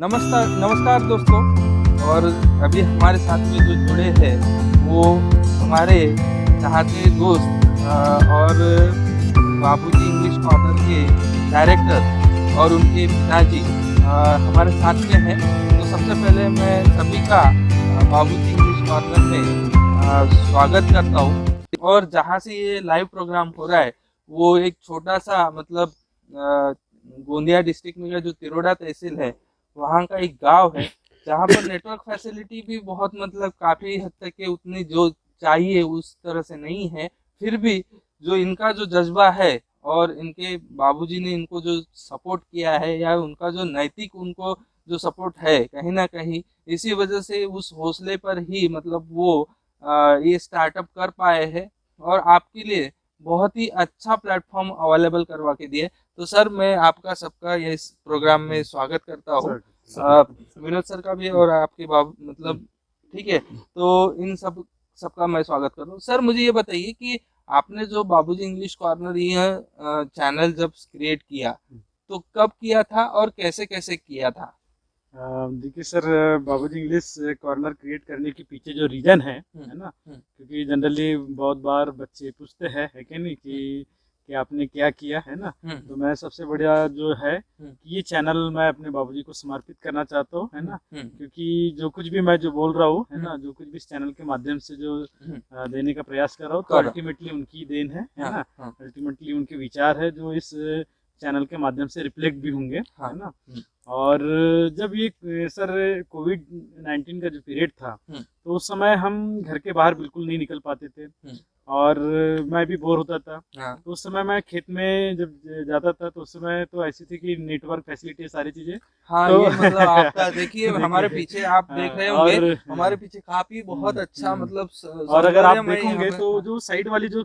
नमस्कार नमस्कार दोस्तों। और अभी हमारे साथ में जो जुड़े हैं वो हमारे चाहते दोस्त और बाबूजी इंग्लिश कॉर्नर के डायरेक्टर और उनके पिताजी हमारे साथ में हैं। तो सबसे पहले मैं सभी का बाबूजी इंग्लिश कॉर्नर में स्वागत करता हूँ। और जहाँ से ये लाइव प्रोग्राम हो रहा है वो एक छोटा सा मतलब गोंदिया डिस्ट्रिक्ट में का जो तिरोड़ा तहसील है वहाँ का एक गांव है जहाँ पर नेटवर्क फैसिलिटी भी बहुत मतलब काफी हद तक के उतनी जो चाहिए उस तरह से नहीं है। फिर भी जो इनका जो जज्बा है और इनके बाबूजी ने इनको जो सपोर्ट किया है या उनका जो नैतिक उनको जो सपोर्ट है कहीं ना कहीं इसी वजह से उस हौसले पर ही मतलब वो ये स्टार्टअप कर पाए हैं और आपके लिए बहुत ही अच्छा प्लेटफॉर्म अवेलेबल करवा के दिए। तो सर मैं आपका सबका ये इस प्रोग्राम में स्वागत करता हूँ, विनोद सर का भी और आपके बाबू मतलब ठीक है। तो इन सबका मैं स्वागत कर रहा हूँ। सर मुझे ये बताइए कि आपने जो बाबूजी इंग्लिश कॉर्नर ये चैनल जब क्रिएट किया तो कब किया था और कैसे कैसे किया था? देखिए सर, बाबूजी इंग्लिश कॉर्नर क्रिएट करने के पीछे जो रीज़न है ना, क्योंकि जनरली बहुत बार बच्चे पूछते हैं है कि नहीं कि आपने क्या किया है ना। तो मैं सबसे बढ़िया जो है कि ये चैनल मैं अपने बाबूजी को समर्पित करना चाहता हूँ है ना, क्योंकि जो कुछ भी मैं जो बोल रहा हूँ है ना, जो कुछ भी इस चैनल के माध्यम से जो देने का प्रयास कर रहा हूँ तो अल्टीमेटली उनकी देन है ना। अल्टीमेटली उनके विचार है जो इस चैनल के माध्यम से रिफ्लेक्ट भी होंगे है ना। और जब ये सर कोविड-19 का जो पीरियड था तो उस समय हम घर के बाहर बिल्कुल नहीं निकल पाते थे और मैं भी बोर होता था। तो उस समय मैं खेत में जब जाता था तो उस समय तो ऐसी थी कि नेटवर्क फैसिलिटी सारी चीजें तो ये मतलब आपका देखिए हमारे पीछे आप देख रहे होंगे और हमारे पीछे काफी बहुत अच्छा मतलब और अगर आप सौंदर्यमय यहाँ देखोगे पे। तो जो साइड वाली जो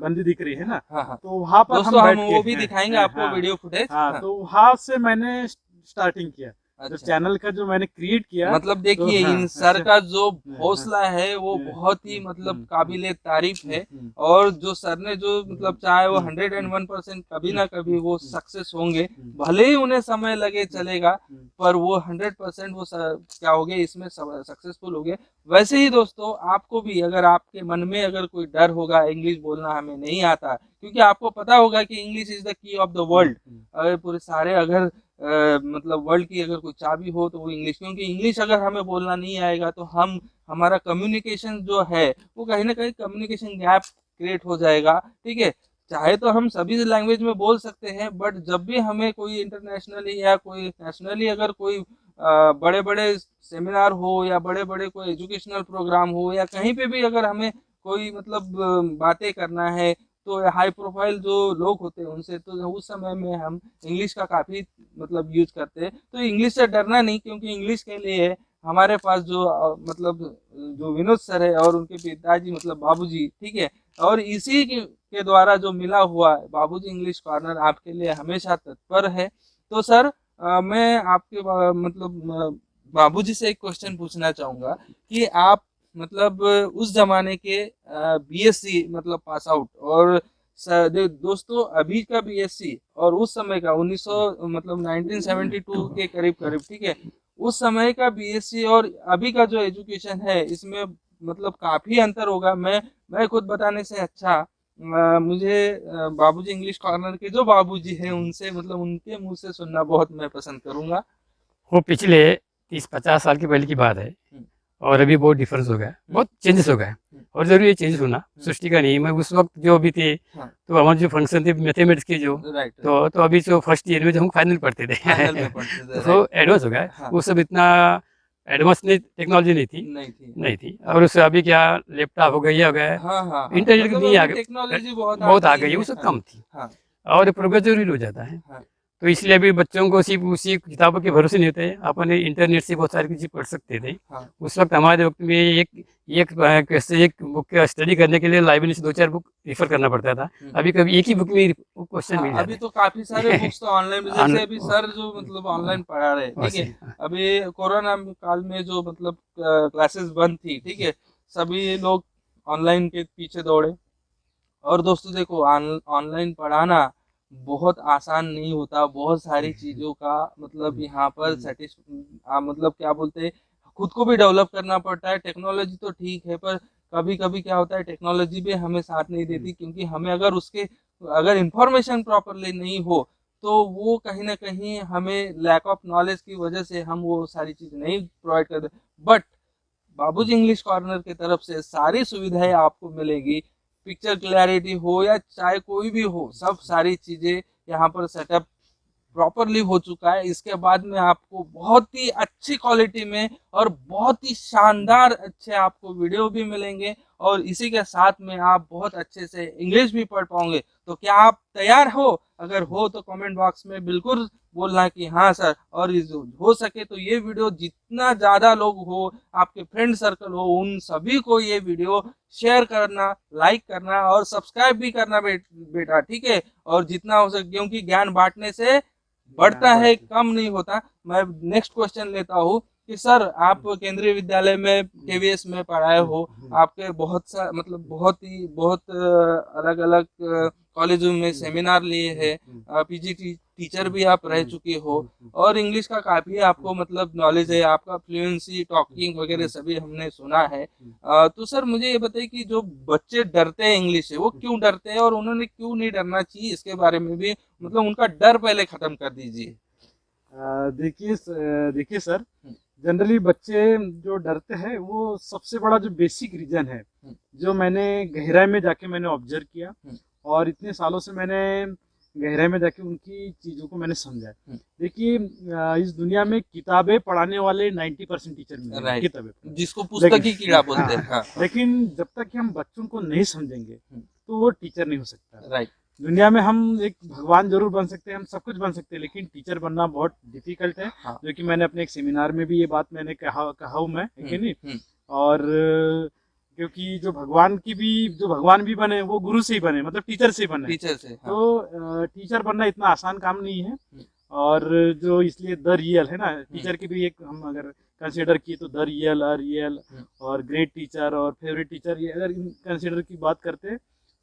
बंदी दिख रही है ना, हाँ। तो वहां पर दोस्तों हम हम बैठ वो के भी दिखाएंगे आपको वीडियो फुटेज। हाँ, तो वहां से मैंने स्टार्टिंग किया। जब अच्छा। चैनल का जो मैंने क्रिएट किया मतलब तो देखिए इन सर का जो हौसला है वो बहुत ही मतलब काबिले तारीफ है। और जो सर ने जो मतलब चाहे वो 101% कभी ना कभी वो सक्सेस होंगे, भले ही उन्हें समय लगे चलेगा पर वो 100% वो क्या हो गए इसमें सक्सेसफुल हो गए। वैसे ही दोस्तों आपको भी अगर आपके मन में अगर कोई डर होगा इंग्लिश बोलना हमें नहीं आता, क्योंकि आपको पता होगा कि English is the key of the world. अगर पूरे सारे अगर मतलब वर्ल्ड की अगर कोई चाबी हो तो वो इंग्लिश, क्योंकि इंग्लिश अगर हमें बोलना नहीं आएगा तो हम हमारा कम्युनिकेशन जो है वो कहीं ना कहीं कम्युनिकेशन गैप क्रिएट हो जाएगा। ठीक है, चाहे तो हम सभी लैंग्वेज में बोल सकते हैं बट जब भी हमें कोई इंटरनेशनली या कोई नेशनली अगर कोई बड़े बड़े सेमिनार हो या बड़े बड़े कोई एजुकेशनल प्रोग्राम हो या कहीं पे भी अगर हमें कोई मतलब बातें करना है तो हाई प्रोफाइल जो लोग होते हैं उनसे तो उस समय में हम इंग्लिश का काफी मतलब यूज करते हैं। तो इंग्लिश से डरना नहीं, क्योंकि इंग्लिश के लिए हमारे पास जो मतलब जो विनोद सर है और उनके पिताजी मतलब बाबूजी, ठीक है। और इसी के द्वारा जो मिला हुआ बाबूजी इंग्लिश कॉर्नर आपके लिए हमेशा तत्पर है। तो सर मैं आपके मतलब बाबूजी से एक क्वेश्चन पूछना चाहूंगा कि आप मतलब उस जमाने के बीएससी मतलब पास आउट और दोस्तों अभी का बीएससी और उस समय का 1900 मतलब 1972 के करीब करीब, ठीक है, उस समय का बीएससी और अभी का जो एजुकेशन है इसमें मतलब काफी अंतर होगा। मैं खुद बताने से अच्छा मुझे बाबूजी इंग्लिश कॉर्नर के जो बाबूजी हैं उनसे मतलब उनके मुंह से सुनना बहुत मैं पसंद करूंगा। वो पिछले 30-50 साल की पहले की बात है और अभी बहुत डिफरेंस हो गया, बहुत चेंजेस हो गए और ज़रूरी है चेंजेस होना, सृष्टि का नियम है। उस वक्त जो भी थे तो हमारे जो फंक्शन थे मैथमेटिक्स के जो राइट तो अभी जो फर्स्ट ईयर में जो हम फाइनल पढ़ते थे फाइनल में पढ़ते थे तो एडवांस हो गया। वो सब इतना एडवांस नहीं, टेक्नोलॉजी नहीं थी और उससे अभी क्या लैपटॉप हो गया इंटरनेट मतलब नहीं आ अभी गया, टेक्नोलॉजी बहुत बहुत आ गई गई, है। वो सब कम थी हाँ और प्रोग्रेस जरूरी हो जाता है। तो इसलिए अभी बच्चों को सिर्फ उसी किताबों के भरोसे नहीं होते, अपन इंटरनेट से बहुत सारी चीज़ें पढ़ सकते थे। उस वक्त हमारे वक्त में एक बुक स्टडी करने के लिए लाइब्रेरी से 2-4 बुक रेफर करना पड़ता था। अभी कभी एक ही बुक में क्वेश्चन मिल जाता अभी है। तो काफी सारे बुक्स तो ऑनलाइन, जैसे अभी सर जो मतलब ऑनलाइन पढ़ा रहे, ठीक है। अभी कोरोना काल में जो मतलब क्लासेस बंद थी, ठीक है, सभी लोग ऑनलाइन के पीछे दौड़े। और दोस्तों देखो ऑनलाइन पढ़ाना बहुत आसान नहीं होता, बहुत सारी चीजों का मतलब यहाँ पर मतलब क्या बोलते हैं, खुद को भी डेवलप करना पड़ता है। टेक्नोलॉजी तो ठीक है, पर कभी कभी क्या होता है, टेक्नोलॉजी भी हमें साथ नहीं देती, क्योंकि हमें अगर इंफॉर्मेशन प्रॉपरली नहीं हो तो वो कहीं ना कहीं हमें लैक ऑफ नॉलेज की वजह से हम वो सारी चीज नहीं प्रोवाइड करते। बट बाबूजी इंग्लिश कॉर्नर की तरफ से सारी सुविधाएं आपको मिलेगी, पिक्चर क्लैरिटी हो या चाहे कोई भी हो, सब सारी चीजें यहाँ पर सेटअप प्रॉपरली हो चुका है। इसके बाद में आपको बहुत ही अच्छी क्वालिटी में और बहुत ही शानदार अच्छे आपको वीडियो भी मिलेंगे, और इसी के साथ में आप बहुत अच्छे से इंग्लिश भी पढ़ पाओगे। तो क्या आप तैयार हो? अगर हो तो कमेंट बॉक्स में बिल्कुल बोलना कि हाँ सर, और हो सके तो ये वीडियो जितना ज्यादा लोग हो, आपके फ्रेंड सर्कल हो, उन सभी को ये वीडियो शेयर करना, लाइक करना और सब्सक्राइब भी करना बेटा, ठीक है। और जितना हो सके, क्योंकि ज्ञान बांटने से बढ़ता है, कम नहीं होता। मैं नेक्स्ट क्वेश्चन लेता हूँ कि सर, आप केंद्रीय विद्यालय में केवीएस में पढ़ाए हो, आपके मतलब बहुत अलग अलग कॉलेजों में सेमिनार लिए हैं, पीजीटी टीचर भी आप रह चुके हो, और इंग्लिश का काफी आपको मतलब नॉलेज है, आपका फ्लुएंसी, टॉकिंग वगैरह सभी हमने सुना है। तो सर मुझे ये बताइए कि जो बच्चे डरते हैं इंग्लिश से, वो क्यों डरते हैं और उन्होंने क्यों नहीं डरना चाहिए, इसके बारे में भी मतलब उनका डर पहले खत्म कर दीजिए। देखिए सर, जनरली बच्चे जो डरते हैं वो सबसे बड़ा जो बेसिक रीजन है, जो मैंने गहराई में जाके मैंने ऑब्जर्व किया, और इतने सालों से मैंने गहराई में जाके उनकी चीज़ों को मैंने समझा। देखिए, इस दुनिया में किताबें पढ़ाने वाले 90% टीचर मिलेंगे, किताबें जिसको पुस्तकी कीड़ा बोलते हैं। हाँ। लेकिन जब तक हम बच्चों को नहीं समझेंगे तो वो टीचर नहीं हो सकता। राइट। दुनिया में हम एक भगवान जरूर बन सकते हैं, हम सब कुछ बन सकते हैं, लेकिन टीचर बनना बहुत डिफिकल्ट है। हाँ। जो कि मैंने अपने एक सेमिनार में भी ये बात मैंने कहा हूँ मैं, है कि नहीं। और क्योंकि जो भगवान भी बने वो गुरु से ही बने, मतलब टीचर से ही बने। टीचर से। हाँ। तो टीचर बनना इतना आसान काम नहीं है। और जो इसलिए द रियल है ना, टीचर की भी एक हम अगर कंसिडर किए तो द रियल, अ रियल और ग्रेट टीचर और फेवरेट टीचर, ये अगर कंसिडर की बात करते हैं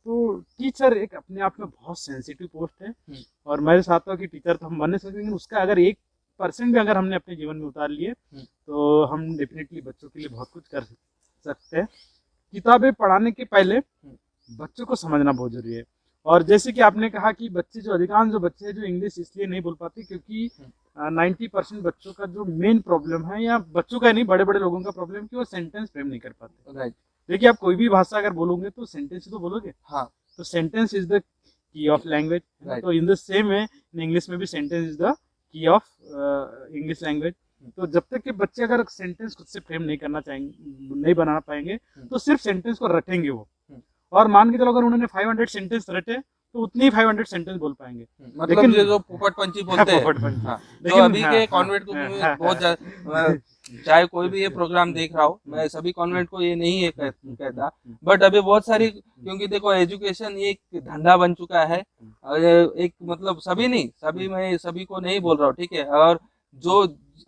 तो टीचर एक अपने आप में बहुत सेंसिटिव पोस्ट है। और मैं चाहता हूँ कि टीचर तो हम बनने सकते, लेकिन उसका अगर 1% भी अगर हमने अपने जीवन में उतार लिए तो हम डेफिनेटली बच्चों के लिए बहुत कुछ कर सकते हैं। किताबें पढ़ाने के पहले बच्चों को समझना बहुत जरूरी है। और जैसे कि आपने कहा कि अधिकांश जो बच्चे हैं जो इंग्लिश इसलिए नहीं बोल पाते क्योंकि 90% बच्चों का जो मेन प्रॉब्लम है, या बच्चों का नहीं, बड़े बड़े लोगों का प्रॉब्लम, कि वो सेंटेंस फ्रेम नहीं कर पाते। राइट। देखिए, आप कोई भी भाषा अगर बोलोगे तो सेंटेंस ही तो बोलोगे। हाँ। तो sentence is the key of language. तो in the same way in English में भी sentence is the key of English language. तो जब तक कि बच्चे अगर सेंटेंस खुद से फ्रेम नहीं करना चाहेंगे, नहीं बनाना पाएंगे, तो सिर्फ सेंटेंस को रटेंगे वो। और मान के चलो अगर उन्होंने 500 सेंटेंस रटे तो उतनी ही 500 सेंटेंस बोल पाएंगे। मतलब लेकिन जो पोपट पंछी बोलते हैं, हाँ, जो अभी के कॉन्वेंट को बहुत चाहे कोई भी ये प्रोग्राम देख रहा हो, मैं सभी कॉन्वेंट को ये नहीं कहता, बट अभी बहुत सारी, क्योंकि देखो एजुकेशन एक धंधा बन चुका है, एक मतलब मैं सभी को नहीं बोल रहा हूँ, ठीक है।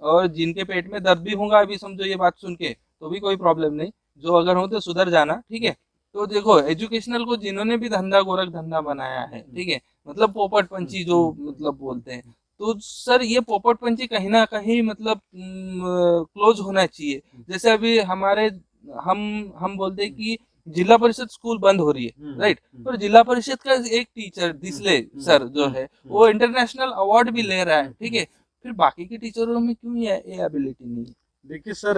और जिनके पेट में दर्द भी होगा अभी, समझो ये बात सुन के, तो भी कोई प्रॉब्लम नहीं, जो अगर हो तो सुधर जाना, ठीक है। तो देखो, एजुकेशनल को जिन्होंने भी गोरख धंधा बनाया है, ठीक है, मतलब पोपट पंछी जो मतलब बोलते हैं, तो सर ये पोपट पंछी कहीं ना कहीं मतलब क्लोज होना चाहिए। जैसे अभी हम बोलते हैं कि जिला परिषद स्कूल बंद हो रही है, राइट, पर जिला परिषद का एक टीचर दिसले सर जो है, वो इंटरनेशनल अवार्ड भी ले रहा है, ठीक है, फिर बाकी के टीचरों में क्यों ये एबिलिटी नहीं है? देखिए सर,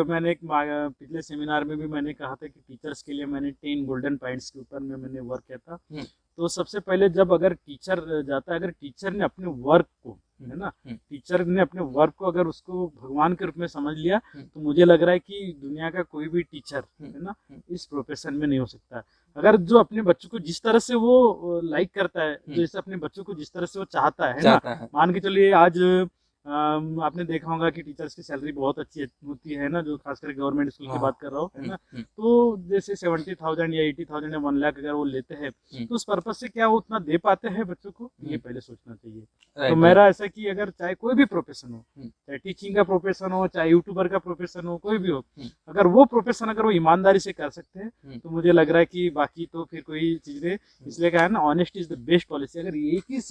मैंने पिछले सेमिनार में भी मैंने कहा था कि टीचर्स के लिए मैंने 10 गोल्डन पॉइंट्स के ऊपर में मैंने वर्क किया था। तो सबसे पहले जब अगर टीचर जाता है, अगर टीचर ने अपने वर्क को, है ना, टीचर ने अपने वर्क को अगर उसको भगवान के रूप में समझ लिया, तो मुझे लग रहा है कि दुनिया का कोई भी टीचर, है ना, इस प्रोफेशन में नहीं हो सकता। अगर जो अपने बच्चों को जिस तरह से वो लाइक करता है, जैसे अपने बच्चों को जिस तरह से वो चाहता है ना, मान के चलिए आज आपने देखा होगा कि टीचर्स की सैलरी बहुत अच्छी होती है ना, जो खासकर गवर्नमेंट स्कूल की बात कर रहा हूँ, है ना। तो जैसे 70,000 या 80,000 या 1 लाख अगर वो लेते हैं तो उस पर्पज से क्या वो उतना दे पाते हैं बच्चों को, ये पहले सोचना चाहिए। तो मेरा ऐसा कि अगर चाहे कोई भी प्रोफेशन हो, चाहे टीचिंग का प्रोफेशन हो, चाहे यूट्यूबर का प्रोफेशन हो, कोई भी हो, अगर वो प्रोफेशन अगर वो ईमानदारी से कर सकते हैं तो मुझे लग रहा है कि बाकी तो फिर कोई चीज नहीं। इसलिए कहा है ना, honest is the best policy. अगर एक ही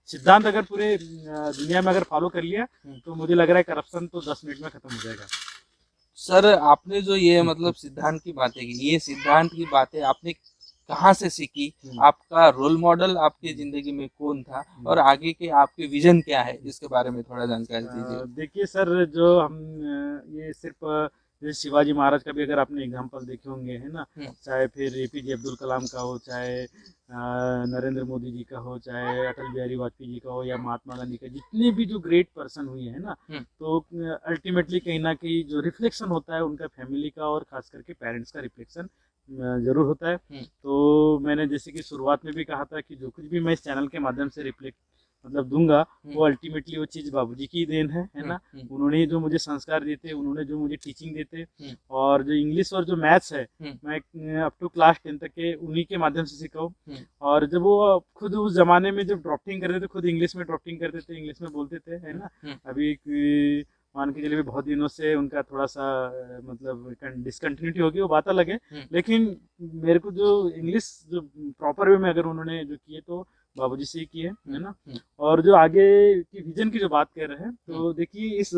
सिद्धांत अगर पूरे दुनिया में अगर फॉलो कर लिया तो मुझे लग रहा है करप्शन तो 10 मिनट में खत्म हो जाएगा। सर आपने जो ये मतलब सिद्धांत की बातें की, ये सिद्धांत की बातें आपने कहाँ से सीखी? आपका रोल मॉडल आपकी जिंदगी में कौन था और आगे के आपके विजन क्या है, इसके बारे में थोड़ा जानकारी दीजिए। देखिए सर, जो हम ये सिर्फ जैसे शिवाजी महाराज का भी अगर आपने एग्जाम्पल देखे होंगे, है ना, चाहे फिर APJ अब्दुल कलाम का हो, चाहे नरेंद्र मोदी जी का हो, चाहे अटल बिहारी वाजपेयी जी का हो, या महात्मा गांधी का, जितने भी जो ग्रेट पर्सन हुए हैं ना, तो अल्टीमेटली कहीं ना कहीं जो रिफ्लेक्शन होता है उनका फैमिली का और खास करके पेरेंट्स का रिफ्लेक्शन जरूर होता है। तो मैंने जैसे कि शुरुआत में भी कहा था कि जो कुछ भी मैं इस चैनल के माध्यम से रिफ्लेक्ट मतलब दूंगा वो अल्टीमेटली वो चीज़ बाबूजी की देन है ना। उन्होंने जो मुझे संस्कार देते, उन्होंने जो मुझे टीचिंग देते, और जो इंग्लिश और जो मैथ्स है मैं अप टू क्लास 10 तक के उन्हीं के माध्यम से सीखा हूँ। और जब वो खुद उस जमाने में जब ड्राफ्टिंग करते थे, खुद इंग्लिश में ड्राफ्टिंग करते थे, इंग्लिश में बोलते थे, है ना। अभी मान के चलिए भी बहुत दिनों से उनका थोड़ा सा मतलब डिसकंटिन्यूटी होगी, वो बात अलग है, लेकिन मेरे को जो इंग्लिश जो प्रॉपर वे में अगर उन्होंने जो किए तो बाबूजी से ही किए, है ना। और जो आगे की विजन की जो बात कर रहे हैं, तो देखिए इस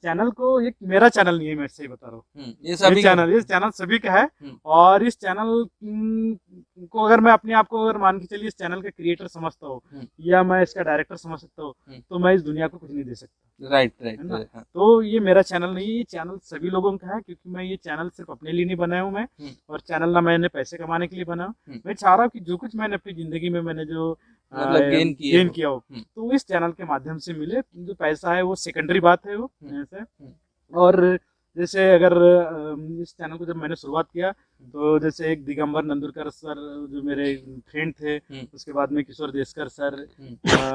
चैनल को, एक मेरा चैनल नहीं है, मैं सही बता रहा हूँ, ये चैनल सभी का है। और इस चैनल को अगर मैं अपने आप को अगर मान के चलिए इस चैनल का क्रिएटर समझता हूँ या मैं इसका डायरेक्टर समझ सकता हूँ, तो मैं इस दुनिया को कुछ नहीं दे सकता। राइट। तो ये मेरा चैनल नहीं है, ये चैनल सभी लोगों का है, क्योंकि मैं ये चैनल सिर्फ अपने लिए नहीं बनाया हूँ मैं, और चैनल ना मैंने पैसे कमाने के लिए बनाया। मैं चाह रहा हूँ कि जो कुछ मैंने अपनी जिंदगी में मैंने जो गेन किया हो तो इस चैनल के माध्यम से मिले। जो पैसा है वो सेकेंडरी बात है, वो ऐसे। और जैसे अगर इस चैनल को जब मैंने शुरुआत किया तो जैसे एक दिगंबर नंदुरकर सर जो मेरे फ्रेंड थे, उसके बाद में किशोर देशकर सर,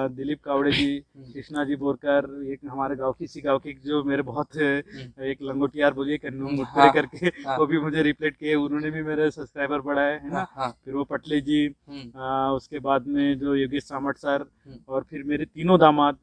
दिलीप कावड़े जी, कृष्णा जी बोरकर, एक हमारे गांव की सी गांव के जो मेरे बहुत एक लंगोटियार बोलिए कन्नू मुटकुरे करके वो भी मुझे रिप्लेट किए, उन्होंने भी मेरे सब्सक्राइबर बढ़ाए, है ना। फिर वो पटले जी, उसके बाद में जो योगेश सामट सर, और फिर मेरे तीनों दामाद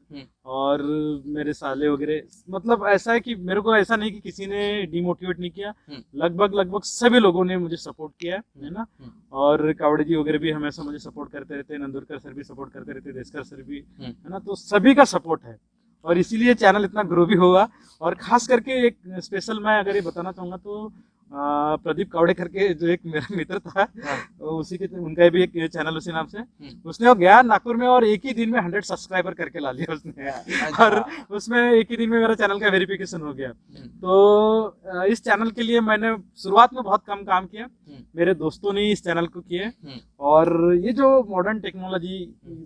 और मेरे साले वगैरह। मतलब ऐसा है कि मेरे को ऐसा नहीं कि किसी ने डिमोटिवेट नहीं किया, लगभग सभी लोगों ने मुझे सपोर्ट किया है ना। और कावड़े जी वगैरह भी हमेशा मुझे सपोर्ट करते रहते हैं, नंदुरकर सर भी सपोर्ट करते रहते, देशकर सर भी, है ना। तो सभी का सपोर्ट है और इसीलिए चैनल इतना ग्रो भी होगा। और खास करके एक स्पेशल मैं अगर ये बताना चाहूँगा तो प्रदीप कावड़े करके जो एक मेरा मित्र था, उसी के उनका भी एक चैनल उसी नाम से, उसने वो गया नागपुर में और एक ही दिन में 100 सब्सक्राइबर करके ला लिया उसने। और उसमें एक ही दिन में मेरा चैनल का वेरिफिकेशन हो गया। तो इस चैनल के लिए मैंने शुरुआत में बहुत कम काम किया, मेरे दोस्तों ने इस चैनल को किए। और ये जो मॉडर्न टेक्नोलॉजी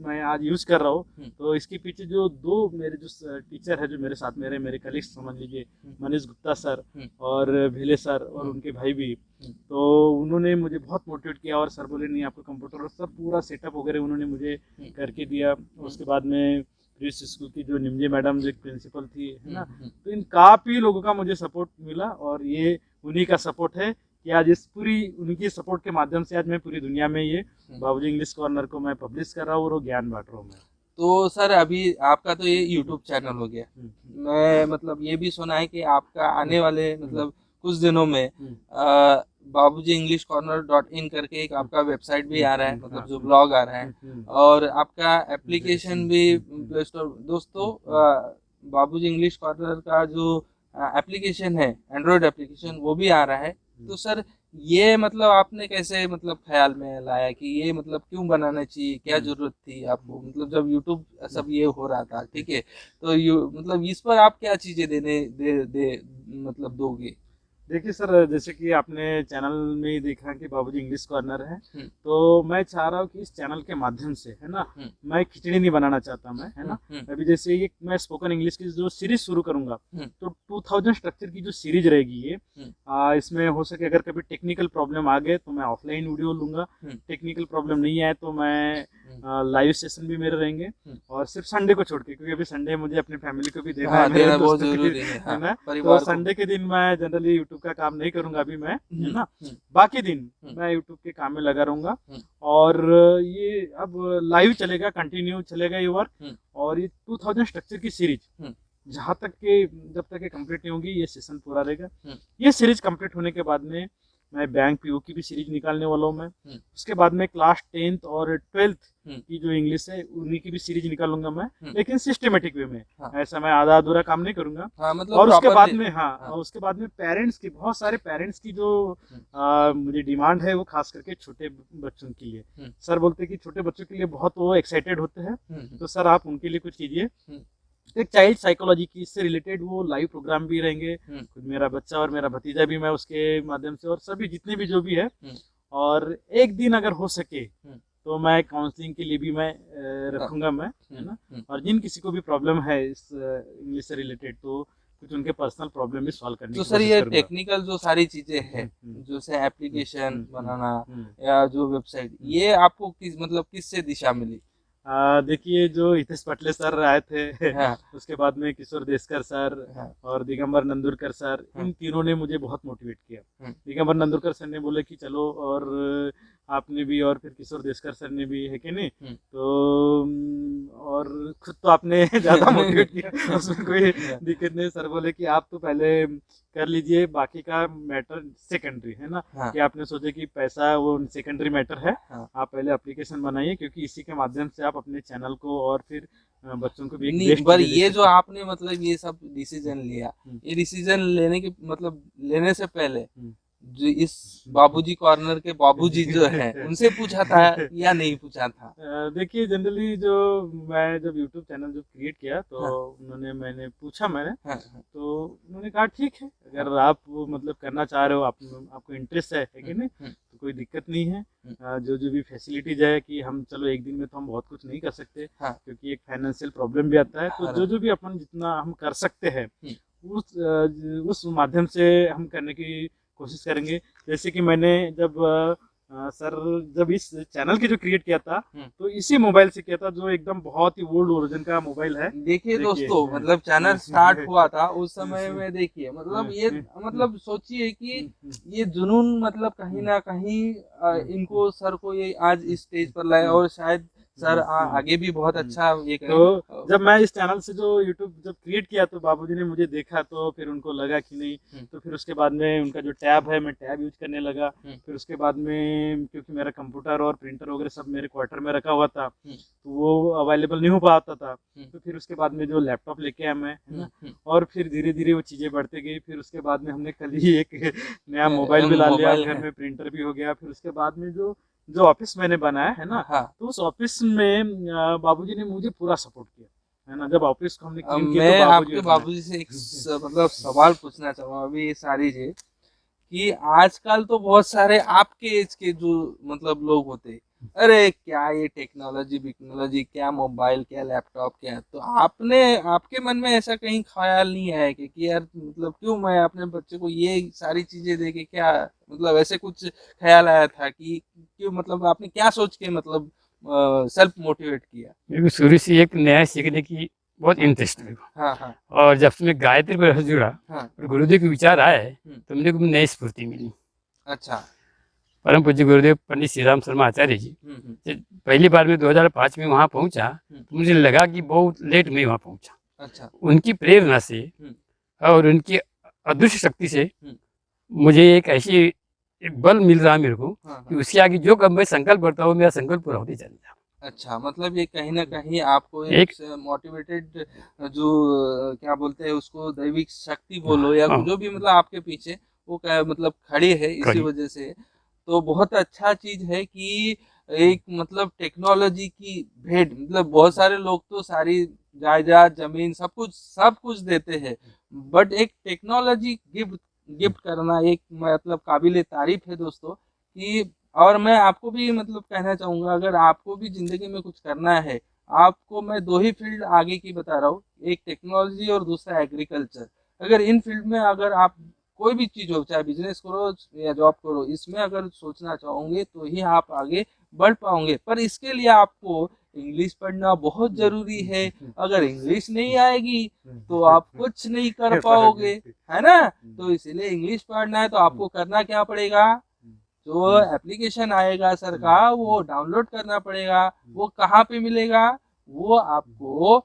मैं आज यूज कर रहा हूँ, तो इसके पीछे जो दो मेरे जो टीचर है जो मेरे साथ मेरे कलीग्स समझ लीजिए, मनीष गुप्ता सर और भिले सर और उनके भाई भी, तो उन्होंने मुझे बहुत मोटिवेट किया। और सर बोले नहीं आपको कंप्यूटर और सब पूरा सेटअप वगैरह उन्होंने मुझे करके दिया। उसके बाद में प्रीस स्कूल की जो निमजे मैडम जो एक प्रिंसिपल थी, है ना, तो इन काफ़ी लोगों का मुझे सपोर्ट मिला। और ये उन्हीं का सपोर्ट है कि आज इस पूरी उनकी सपोर्ट के माध्यम से आज मैं पूरी दुनिया में ये बाबूजी इंग्लिश कॉर्नर को मैं पब्लिश कर रहा हूँ और वो ज्ञान बांट रहा हूँ मैं। तो सर अभी आपका तो ये YouTube चैनल हो गया, मैं मतलब ये भी सुना है कि आपका आने वाले मतलब कुछ दिनों में बाबूजी इंग्लिश कॉर्नर.in करके एक आपका वेबसाइट भी आ रहा है, मतलब जो ब्लॉग आ रहा है, और आपका एप्लीकेशन भी प्ले स्टोर। दोस्तों बाबूजी इंग्लिश कॉर्नर का जो एप्लीकेशन है, एंड्रॉयड एप्लीकेशन, वो भी आ रहा है। तो सर ये मतलब आपने कैसे मतलब ख्याल में लाया कि ये मतलब क्यों बनाना चाहिए, क्या जरूरत थी आपको, मतलब जब यूट्यूब सब ये हो रहा था, ठीक है, तो मतलब इस पर आप क्या चीजें दे मतलब दोगे? देखिए सर, जैसे कि आपने चैनल में ही देखा कि बाबूजी इंग्लिश कॉर्नर है, तो मैं चाह रहा हूँ कि इस चैनल के माध्यम से, है ना, मैं खिचड़ी नहीं बनाना चाहता मैं, है ना। अभी जैसे ये मैं स्पोकन इंग्लिश की जो सीरीज शुरू करूंगा, तो 2000 स्ट्रक्चर की जो सीरीज रहेगी ये, इसमें हो सके अगर कभी टेक्निकल प्रॉब्लम आ गए तो मैं ऑफलाइन वीडियो लूंगा, टेक्निकल प्रॉब्लम नहीं आए तो मैं लाइव सेशन भी मेरे रहेंगे, और सिर्फ संडे को छोड़ के, क्योंकि अभी संडे मुझे अपनी फैमिली को भी देना हाँ, है, मेरे देना बहुत दोस्तों को भी जरूरी है, हाँ, देना। तो परिवार को। संडे के दिन मैं जनरली यूट्यूब का काम नहीं करूंगा अभी मैं, है ना। हम्म, बाकी दिन हम्म। मैं यूट्यूब के काम में लगा रहूंगा, हम्म। और ये अब लाइव चलेगा, कंटिन्यू चलेगा ये वर्क। हम्म। और ये 2000 स्ट्रक्चर की सीरीज हम्म। जहाँ तक के जब तक ये कंप्लीट नहीं होगी, ये सेशन पूरा रहेगा। हम्म। ये सीरीज कंप्लीट होने के बाद में मैं बैंक पीओ की भी सीरीज निकालने वाला हूँ मैं। हम्म। उसके बाद में क्लास 10th और 12th हम्म। की जो इंग्लिश है उन्हीं की भी सीरीज निकालूंगा मैं, हम्म। लेकिन सिस्टमेटिक वे में। हाँ। ऐसा मैं आधा अधूरा काम नहीं करूंगा। हाँ, मतलब और उसके बाद properly- में हाँ, हाँ। और उसके बाद में पेरेंट्स की, बहुत सारे पेरेंट्स की जो हम्म। मुझे डिमांड है, वो खास करके छोटे बच्चों के लिए। हम्म। सर बोलते हैं कि छोटे बच्चों के लिए बहुत वो एक्साइटेड होते हैं, तो सर आप उनके लिए कुछ कीजिए। एक चाइल्ड साइकोलॉजी की इससे रिलेटेड वो लाइव प्रोग्राम भी रहेंगे। खुद मेरा बच्चा और मेरा भतीजा भी, मैं उसके माध्यम से, और सभी जितने भी जो भी है। और एक दिन अगर हो सके तो मैं काउंसलिंग के लिए भी मैं रखूंगा मैं, है ना। और जिन किसी को भी प्रॉब्लम है इस इंग्लिश से रिलेटेड, तो कुछ उनके पर्सनल प्रॉब्लम भी सॉल्व करने तो की सर कोशिश ये करूंगा। टेक्निकल जो सारी चीजें हैं, जैसे एप्लीकेशन बनाना या जो वेबसाइट, ये आपको किस मतलब किससे दिशा मिली? देखिए, जो हितेश पटले सर आए थे हाँ। उसके बाद में किशोर देशकर सर हाँ। और दिगंबर नंदुरकर सर, इन तीनों ने मुझे बहुत मोटिवेट किया। दिगंबर नंदुरकर सर ने बोले कि चलो, और आपने भी, और फिर किशोर देशकर सर ने भी, है कि नहीं। तो और खुद तो आपने ज्यादा मोटिवेट किया, उसमें कोई दिक्कत नहीं। सर बोले कि आप तो पहले कर लीजिए, बाकी का मैटर सेकेंडरी है ना। हाँ। कि आपने सोचे कि पैसा वो सेकेंडरी मैटर है। हाँ। आप पहले एप्लीकेशन बनाइए, क्योंकि इसी के माध्यम से आप अपने चैनल को और फिर बच्चों को भी एक नहीं, बेस्ट पर चीजें दे ये सकते जो हैं। आपने मतलब ये सब डिसीजन लिया, ये डिसीजन लेने के मतलब लेने से पहले जो इस बाबूजी कॉर्नर के बाबूजी जो हैं, उनसे पूछा था या नहीं पूछा था? देखिए, जनरली जो मैं जब यूट्यूब चैनल जो क्रिएट किया, तो हाँ। मैंने पूछा मैंने, हाँ, हाँ। तो उन्होंने कहा ठीक है, अगर आप मतलब करना चाह रहे हो, आपको इंटरेस्ट है कि नहीं, तो कोई दिक्कत नहीं है। जो भी फैसिलिटीज है, कि हम चलो एक दिन में तो हम बहुत कुछ नहीं कर सकते। हाँ। क्योंकि एक फाइनेंशियल प्रॉब्लम भी आता है, तो हाँ। जो भी अपन जितना हम कर सकते हैं उस माध्यम से हम करने की कोशिश करेंगे। जैसे कि मैंने सर जब इस चैनल की जो क्रिएट किया था, तो इसी मोबाइल से किया था, जो एकदम बहुत ही ओल्ड वर्जन का मोबाइल है। देखिए दोस्तों, मतलब चैनल स्टार्ट हुआ था उस समय में, देखिए मतलब ये मतलब सोचिए कि ये जुनून मतलब कहीं ना कहीं इनको, सर को ये आज इस स्टेज पर लाया, और शायद सर आगे भी बहुत अच्छा ये करें। तो जब मैं इस चैनल से जो यूट्यूब जब क्रिएट किया, तो बाबूजी ने मुझे देखा, तो फिर उनको लगा कि नहीं, तो फिर उसके बाद में उनका जो टैब है, मैं टैब यूज करने लगा। फिर उसके बाद में, क्योंकि मेरा कंप्यूटर और प्रिंटर वगैरह सब मेरे क्वार्टर में रखा हुआ था, तो वो अवेलेबल नहीं हो पाता था। तो फिर उसके बाद में जो लैपटॉप लेके आया मैं, है ना, और फिर धीरे धीरे वो चीजें बढ़ते गई। फिर उसके बाद में हमने कल ही एक नया मोबाइल भी ला लिया, घर में प्रिंटर भी हो गया। फिर उसके बाद में जो ऑफिस मैंने बनाया है ना, हाँ। तो उस ऑफिस में बाबूजी ने मुझे पूरा सपोर्ट किया, है ना। जब ऑफिस को हमने क्लीन किया, मैं तो आपके बाबूजी से एक मतलब सवाल पूछना चाहूंगा अभी, ये सारी चीज कि आजकल तो बहुत सारे आपके एज के जो मतलब लोग होते हैं, अरे क्या ये टेक्नोलॉजी, क्या मोबाइल, क्या लैपटॉप, क्या, तो आपके मन में ऐसा कहीं ख्याल नहीं आया कि यार मतलब क्यों मैं अपने बच्चे को ये सारी चीजें दे के, क्या मतलब ऐसे कुछ ख्याल आया था कि क्यों, मतलब आपने क्या सोच के मतलब सेल्फ मोटिवेट किया? मेरे को शुरू से एक नया सीखने की बहुत इंटरेस्ट मेरे को। हाँ, हाँ। और जब से मैं गायत्री पर जुड़ा, हाँ। और गुरुदेव के विचार आए, तो मेरे को नई स्फूर्ति मिली। अच्छा। परम पूज्य गुरुदेव पंडित श्री राम शर्मा आचार्य जी, पहली बार मैं 2005 में वहाँ पहुँचा, तो मुझे लगा कि बहुत लेट में वहाँ पहुँचा। अच्छा। उनकी प्रेरणा से और उनकी अदृश्य शक्ति से मुझे एक ऐसी एक बल मिल रहा है मेरे को, कि उसके आगे जो कब मैं संकल्प करता हूँ, मेरा संकल्प पूरा होते चल रहा। अच्छा, मतलब ये कहीं ना कहीं आपको एक मोटिवेटेड, जो क्या बोलते हैं उसको, दैविक शक्ति बोलो या जो भी, मतलब आपके पीछे वो मतलब खड़ी है इसी वजह से। तो बहुत अच्छा चीज है कि एक मतलब टेक्नोलॉजी की भेंट, मतलब बहुत सारे लोग तो सारी जायदाद, जमीन, सब कुछ देते हैं, बट एक टेक्नोलॉजी गिफ्ट करना एक मतलब काबिले तारीफ है दोस्तों। कि और मैं आपको भी मतलब कहना चाहूंगा, अगर आपको भी जिंदगी में कुछ करना है, आपको मैं दो ही फील्ड आगे की बता रहा हूँ, एक टेक्नोलॉजी और दूसरा एग्रीकल्चर। अगर इन फील्ड में अगर आप कोई भी चीज हो, चाहे बिजनेस करो या जॉब करो, इसमें अगर सोचना चाहोगे तो ही आप आगे बढ़ पाओगे। पर इसके लिए आपको इंग्लिश पढ़ना बहुत जरूरी है। अगर इंग्लिश नहीं आएगी तो आप कुछ नहीं कर पाओगे, है ना। तो इसीलिए इंग्लिश पढ़ना है तो आपको करना क्या पड़ेगा, जो एप्लीकेशन आएगा सर का वो डाउनलोड करना पड़ेगा। वो कहाँ पे मिलेगा, वो आपको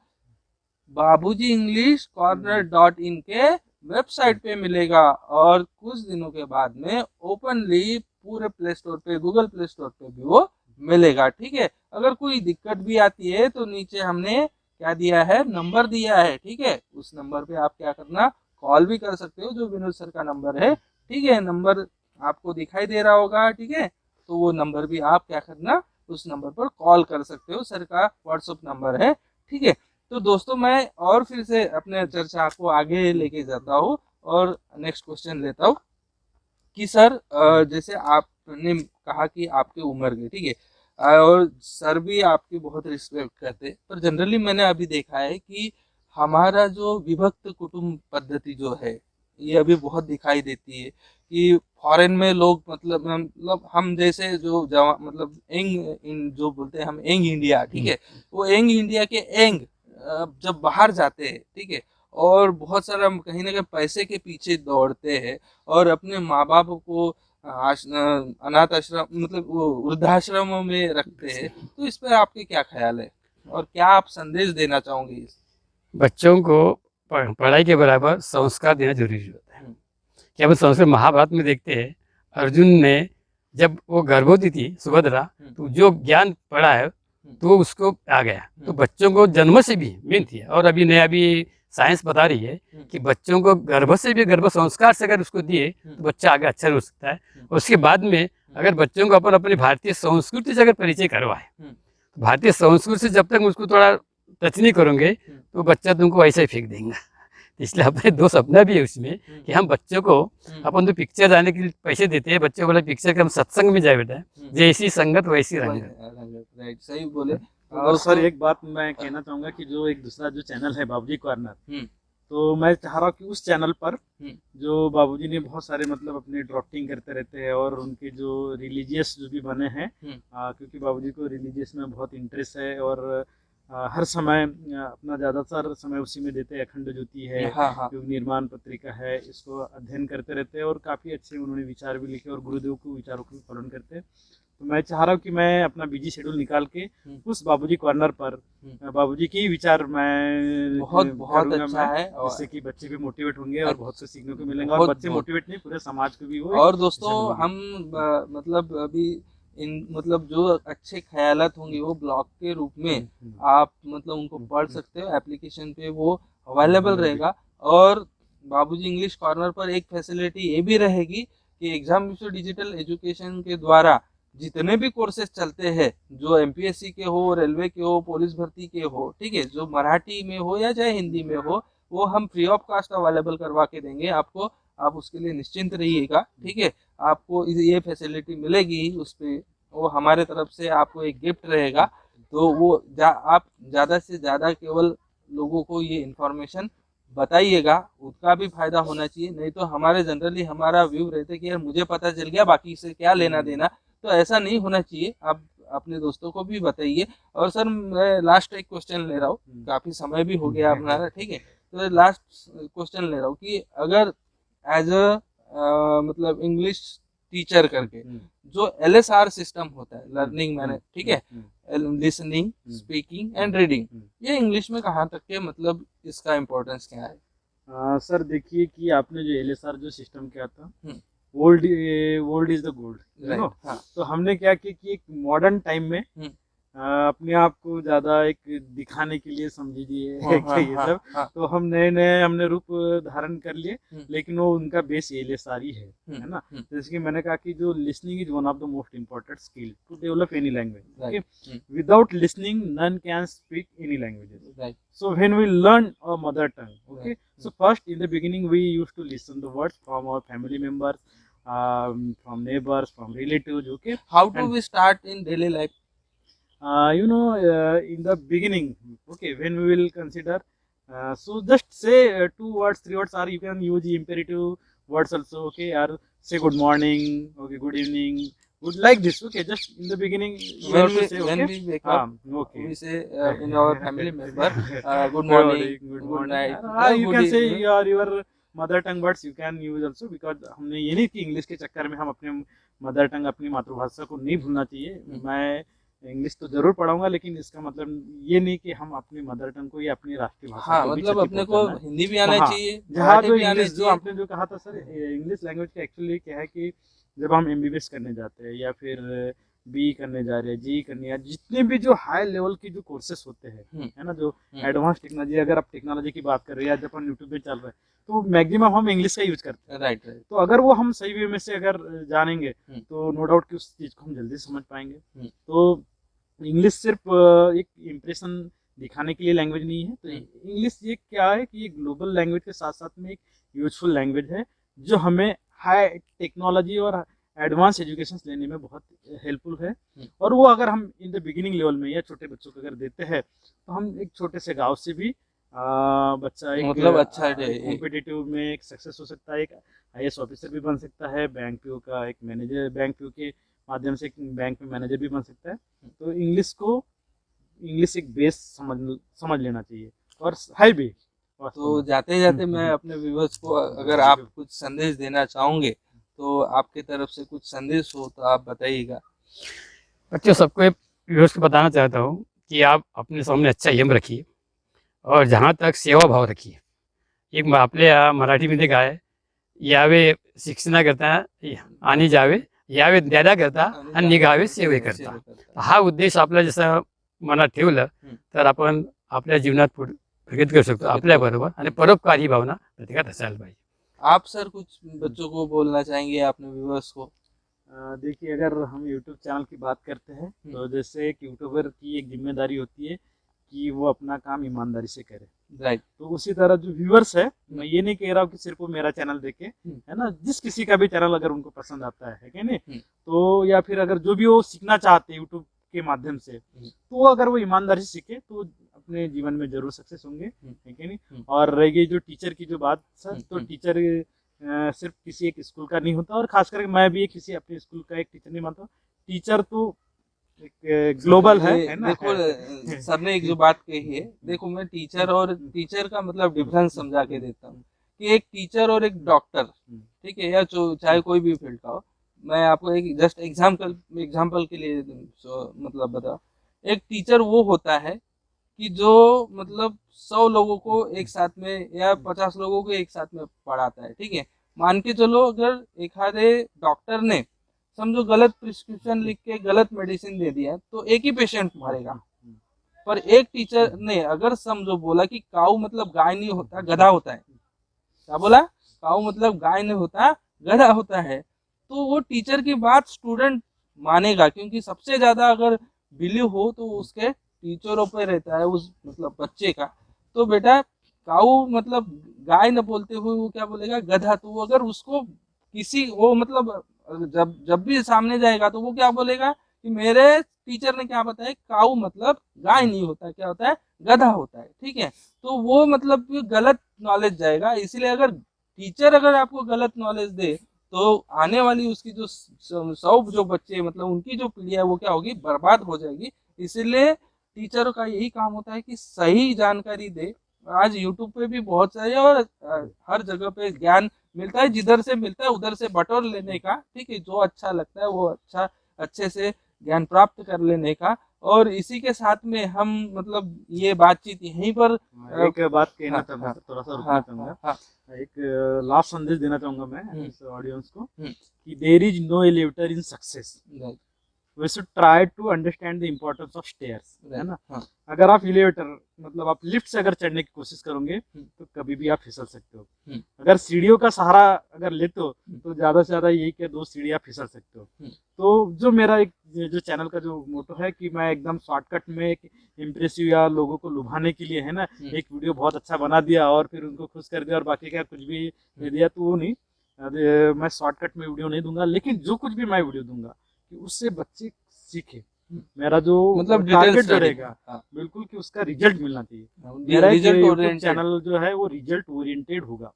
बाबूजी इंग्लिश कॉर्नर .in के वेबसाइट पे मिलेगा। और कुछ दिनों के बाद में ओपनली पूरे प्ले स्टोर पे, गूगल प्ले स्टोर पे भी वो मिलेगा, ठीक है। अगर कोई दिक्कत भी आती है तो नीचे हमने क्या दिया है, नंबर दिया है, ठीक है। उस नंबर पे आप क्या करना, कॉल भी कर सकते हो, जो विनोद सर का नंबर है, ठीक है। नंबर आपको दिखाई दे रहा होगा, ठीक है। तो वो नंबर भी आप क्या करना, उस नंबर पर कॉल कर सकते हो, सर का व्हाट्सएप नंबर है, ठीक है। तो दोस्तों मैं और फिर से अपने चर्चा को आगे लेके जाता हूँ और नेक्स्ट क्वेश्चन लेता हूँ कि सर जैसे आपने कहा कि आपकी उम्र की, ठीक है, और सर भी आपकी बहुत रिस्पेक्ट करते हैं, पर जनरली मैंने अभी देखा है कि हमारा जो विभक्त कुटुंब पद्धति जो है ये अभी बहुत दिखाई देती है कि फॉरेन में लोग मतलब हम जैसे जो मतलब जो बोलते हैं हम यंग इंडिया, ठीक है, वो यंग इंडिया के यंग जब बाहर जाते हैं, ठीक है, और बहुत सारा कहीं ना कहीं पैसे के पीछे दौड़ते हैं और अपने माँ बाप को अनाथ आश्रम मतलब वो वृद्धाश्रमों में रखते हैं। तो इस पर आपके क्या ख्याल है और क्या आप संदेश देना चाहोगे इस? बच्चों को पढ़ाई के बराबर संस्कार देना जरूरी होता है। क्या हम संस्कार महाभारत में देखते हैं, अर्जुन ने जब वो गर्भवती थी सुभद्रा, तो जो ज्ञान पढ़ा है तो उसको आ गया। तो बच्चों को जन्म से भी मेन थी, और अभी नया भी साइंस बता रही है कि बच्चों को गर्भ से भी, गर्भ संस्कार से अगर उसको दिए तो बच्चा आगे अच्छा हो सकता है। उसके बाद में अगर बच्चों को अपन अपनी भारतीय संस्कृति से अगर परिचय करवाए, तो भारतीय संस्कृति से जब तक उसको थोड़ा टच नहीं करोगे तो बच्चा तुमको ऐसे ही फेंक देंगे। इसलिए अपने दोस्त अपना भी है उसमें कि हम बच्चों को अपन तो पिक्चर जाने के लिए पैसे देते हैं, बच्चों बोले पिक्चर के हम सत्संग में जाए बेटा, जैसी संगत वैसी रंगत। राइट, सही बोले। और सर एक बात मैं कहना चाहूंगा कि जो एक दूसरा जो चैनल है बाबूजी कॉर्नर, तो मैं चाह रहा हूँ कि उस चैनल पर जो बाबूजी ने बहुत सारे मतलब अपने ड्राफ्टिंग करते रहते हैं और उनके जो रिलीजियस जो भी बने हैं, क्योंकि बाबूजी को रिलीजियस में बहुत इंटरेस्ट है और हर समय अपना ज़्यादातर समय उसी में देते हैं। अखंड ज्योति है, युग निर्माण पत्रिका है, इसको अध्ययन करते रहते हैं और काफ़ी अच्छे उन्होंने विचार भी लिखे और गुरुदेव के विचारों को भी पालन करते हैं। तो मैं चाह रहा हूँ कि मैं अपना बिजी शेड्यूल निकाल के उस बाबूजी कॉर्नर पर बाबूजी के ही विचार मैं बहुत अच्छा है, जिससे कि बच्चे भी मोटिवेट होंगे और बहुत कुछ सीखने को मिलेंगे और बच्चे मोटिवेट नहीं पूरे समाज को भी हो। और दोस्तों हम मतलब अभी इन मतलब जो अच्छे ख्यालात होंगे वो ब्लॉग के रूप में आप मतलब उनको पढ़ सकते हो, एप्लीकेशन पे वो अवेलेबल रहेगा। और बाबूजी इंग्लिश कॉर्नर पर एक फैसिलिटी ये भी रहेगी कि एग्जाम विश्व डिजिटल एजुकेशन के द्वारा जितने भी कोर्सेज चलते हैं, जो एमपीएससी के हो, रेलवे के हो, पुलिस भर्ती के हो, ठीक है, जो मराठी में हो या चाहे हिंदी में हो, वो हम फ्री ऑफ कॉस्ट अवेलेबल करवा के देंगे आपको। आप उसके लिए निश्चिंत रहिएगा, ठीक है। आपको ये फैसिलिटी मिलेगी, उस पर वो हमारे तरफ से आपको एक गिफ्ट रहेगा। तो वो आप ज़्यादा से ज़्यादा केवल लोगों को ये इन्फॉर्मेशन बताइएगा, उसका भी फायदा होना चाहिए। नहीं तो हमारे जनरली हमारा व्यू रहता है कि यार मुझे पता चल गया, बाकी से क्या लेना देना। तो ऐसा नहीं होना चाहिए, आप अपने दोस्तों को भी बताइए। और सर मैं लास्ट एक क्वेश्चन ले रहा हूँ, काफ़ी समय भी हो गया हमारा, ठीक है। तो लास्ट क्वेश्चन ले रहा हूँ कि अगर एज अ मतलब इंग्लिश टीचर करके जो LSR सिस्टम होता है, लर्निंग मैंने, ठीक है, लिसनिंग, स्पीकिंग एंड रीडिंग, ये इंग्लिश में कहाँ तक के मतलब इसका इम्पोर्टेंस क्या है? सर देखिए कि आपने जो LSR जो सिस्टम किया था, old is the gold, you know. तो हमने क्या किया कि एक मॉडर्न टाइम में अपने आप को ज्यादा एक दिखाने के लिए समझिए ये सब, तो हम नए हमने रूप धारण कर लिए, लेकिन वो उनका बेस LSR ही है ना। जैसे कि मैंने कहा कि जो listening is one of the most important skill to develop any language. Without listening none can speak any languages. So when we learn our mother tongue, okay, so first in the beginning we used to listen the words from our family members, from neighbors, from relatives, okay. How do we start in daily life? In the beginning, okay, when we will consider, so just say 2 words, 3 words, or you can use the imperative words also, okay, or say good morning, okay, good evening, would like this. Okay, just in the beginning, you have to say, when okay. we wake up, Okay. we say in our family member, good Good morning, good good morning. night, You good can say evening. your mother tongue words you can use also, because हमने ये नहीं कि English के चक्कर में हम अपने mother tongue अपनी मातृभाषा को नहीं भूलना चाहिए। मैं इंग्लिश तो जरूर पढ़ाऊंगा, लेकिन इसका मतलब ये नहीं कि हम अपनी मदर टंग को या अपनी राष्ट्रीय भाषा हाँ को भी मतलब क्षति अपने को पहुंचाना है। हिंदी भी आना हाँ, चाहिए, जहाँ मराठी जो भी आना इंग्लिश जो चाहिए। आपने जो कहा था सर, इंग्लिश लैंग्वेज का एक्चुअली क्या है कि जब हम एमबीबीएस करने जाते हैं या फिर बी करने जा रहे हैं, जी करने, या जितने भी जो हाई लेवल की जो कोर्सेस होते हैं, है ना, जो एडवांस टेक्नोलॉजी, अगर आप टेक्नोलॉजी की बात कर रहे हैं, जब अपन यूट्यूब पे चल रहे हैं, तो मैक्सिमम हम इंग्लिश का यूज करते हैं। राइट। तो अगर वो हम सही वे में से अगर जानेंगे तो नो डाउट कि उस चीज को हम जल्दी समझ पाएंगे। तो इंग्लिश सिर्फ एक इम्प्रेशन दिखाने के लिए लैंग्वेज नहीं है। तो इंग्लिश ये क्या है कि ये ग्लोबल लैंग्वेज के साथ साथ में एक यूजफुल लैंग्वेज है, जो हमें हाई टेक्नोलॉजी और एडवांस एजुकेशन लेने में बहुत हेल्पफुल है। और वो अगर हम इन द बिगिनिंग लेवल में या छोटे बच्चों को अगर देते हैं, तो हम एक छोटे से गांव से भी बच्चा एक मतलब अच्छा कॉम्पिटिटिव में एक सक्सेस हो सकता है, एक आईएएस ऑफिसर भी बन सकता है, बैंक पीओ का एक मैनेजर, बैंक पीओ के माध्यम से एक बैंक में मैनेजर भी बन सकता है। तो इंग्लिश एक बेस समझ लेना चाहिए, और है भी। तो जाते जाते मैं अपने व्यूअर्स को, अगर आप कुछ संदेश देना चाहोगे तो आपके तरफ से कुछ संदेश हो तो आप बताइएगा। बच्चों, सबको व्यूअर्स को बताना चाहता हूँ कि आप अपने सामने अच्छा एम रखिए, और जहाँ तक सेवा भाव रखिए। एक आपल्या मराठीमध्ये काय आहे, यावे शिक्षणा करता आणि जावे, यावे द्यादा करता आणि निघावे सेवे करता। हा उद्देश आपला जसा मनात ठेवलं तर आपण आपल्या जीवनात प्रगती करू शकतो आपल्याबरोबर, आणि परोपकारी भावना प्रत्येकात असायला पाहिजे। आप सर कुछ बच्चों को बोलना चाहेंगे अपने व्यूअर्स को? देखिए, अगर हम यूट्यूब चैनल की बात करते हैं, तो जैसे एक यूट्यूबर की एक जिम्मेदारी होती है कि वो अपना काम ईमानदारी से करे। राइट। तो उसी तरह जो व्यूअर्स है, मैं ये नहीं कह रहा हूँ कि सिर्फ वो मेरा चैनल देखे, है ना, जिस किसी का भी चैनल अगर उनको पसंद आता है कि नहीं, तो या फिर अगर जो भी वो सीखना चाहते हैं यूट्यूब के माध्यम से, तो अगर वो ईमानदारी से सीखे तो अपने जीवन में जरूर सक्सेस होंगे, है कि नहीं। और रह गई जो टीचर की जो बात सर, तो टीचर सिर्फ किसी एक स्कूल का नहीं होता, और खास करके मैं भी किसी अपने स्कूल का एक टीचर नहीं मानता। टीचर तो एक ग्लोबल है ना। देखो सर ने एक जो बात कही है, देखो मैं टीचर और टीचर का मतलब डिफरेंस समझा के देता हूँ कि एक टीचर और एक डॉक्टर, ठीक है, या चाहे कोई भी फील्ड का हो। मैं आपको एक जस्ट एग्जाम्पल के लिए मतलब बता, एक टीचर वो होता है कि जो मतलब 100 लोगों को एक साथ में या 50 लोगों को एक साथ में पढ़ाता है, ठीक है। मान के चलो, अगर एक आधे डॉक्टर ने समझो गलत प्रिस्क्रिप्शन लिख के गलत मेडिसिन दे दिया तो एक ही पेशेंट मरेगा। पर एक टीचर ने अगर समझो बोला कि काऊ मतलब गाय नहीं होता गधा होता है, क्या बोला, काऊ मतलब गाय नहीं होता गधा होता है, तो वो टीचर की बात स्टूडेंट मानेगा, क्योंकि सबसे ज्यादा अगर बिलीव हो तो उसके टीचरों पे रहता है, उस मतलब बच्चे का। तो बेटा काऊ मतलब गाय न बोलते हुए वो क्या बोलेगा, गधा। तो वो अगर उसको किसी वो मतलब जब भी सामने जाएगा तो वो क्या बोलेगा कि मेरे टीचर ने क्या बताया, काऊ मतलब गाय नहीं होता, क्या होता है, गधा होता है, ठीक है। तो वो मतलब गलत नॉलेज जाएगा। इसीलिए अगर टीचर अगर आपको गलत नॉलेज दे तो आने वाली उसकी जो 100 जो बच्चे मतलब उनकी जो पीढ़ी है वो क्या होगी, बर्बाद हो जाएगी। इसीलिए टीचरों का यही काम होता है कि सही जानकारी दे। आज यूट्यूब पे भी बहुत सारे और हर जगह पे ज्ञान मिलता है, जिधर से मिलता है उधर से बटोर लेने का, ठीक है। जो अच्छा लगता है वो अच्छे से ज्ञान प्राप्त कर लेने का। और इसी के साथ में हम मतलब ये बातचीत यहीं पर एक बात कहना चाहूंगा, थोड़ा सा रुकना चाहूंगा। एक लास्ट संदेश देना चाहूंगा मैं इस ऑडियंस को कि there is no elevator in success, we should try to understand the importance of stairs, है ना। अगर आप एलिवेटर मतलब आप लिफ्ट से अगर चढ़ने की कोशिश करोगे तो कभी भी आप फिसल सकते हो। अगर सीढ़ियों का सहारा अगर लेते हो तो ज्यादा से ज्यादा यही कि 2 सीढ़ियां फिसल सकते हो। तो जो मेरा एक जो चैनल का जो मोटो है कि मैं एकदम शॉर्टकट में एक इम्प्रेसिव या लोगों को लुभाने के लिए, है ना, एक वीडियो बहुत अच्छा बना दिया और फिर उनको खुश कर दिया और बाकी का कुछ भी दे दिया, तो वो नहीं। मैं शॉर्टकट में वीडियो नहीं दूंगा, लेकिन जो कुछ भी मैं वीडियो दूंगा कि उससे बच्चे सीखे। मेरा जो मतलब टारगेट जो रहेगा बिल्कुल कि उसका रिजल्ट मिलना चाहिए। मेरा रिजल्ट चैनल जो है वो रिजल्ट ओरिएंटेड होगा,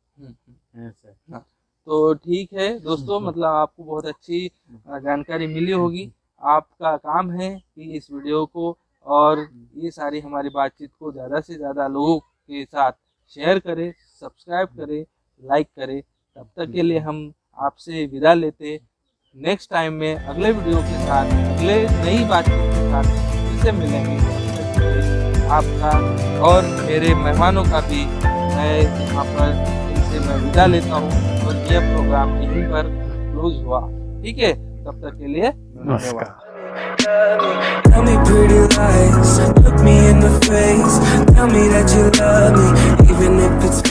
ऐसा। तो ठीक है दोस्तों, मतलब आपको बहुत अच्छी जानकारी मिली होगी। आपका काम है कि इस वीडियो को और ये सारी हमारी बातचीत को ज़्यादा से ज़्यादा लोगों के साथ शेयर करें, सब्सक्राइब करें, लाइक करें। तब तक के लिए हम आपसे विदा लेते। नेक्स्ट टाइम में अगले वीडियो के साथ, अगले नई बातचीत के साथ फिर से मिलेंगे। आपका और मेरे मेहमानों का भी मैं यहाँ पर इनसे मैं विदा लेता हूँ और यह प्रोग्राम यहीं पर क्लोज हुआ। ठीक है, तब तक के लिए धन्यवाद। Tell me pretty lies, look me in the face, tell me that you love me, even if it's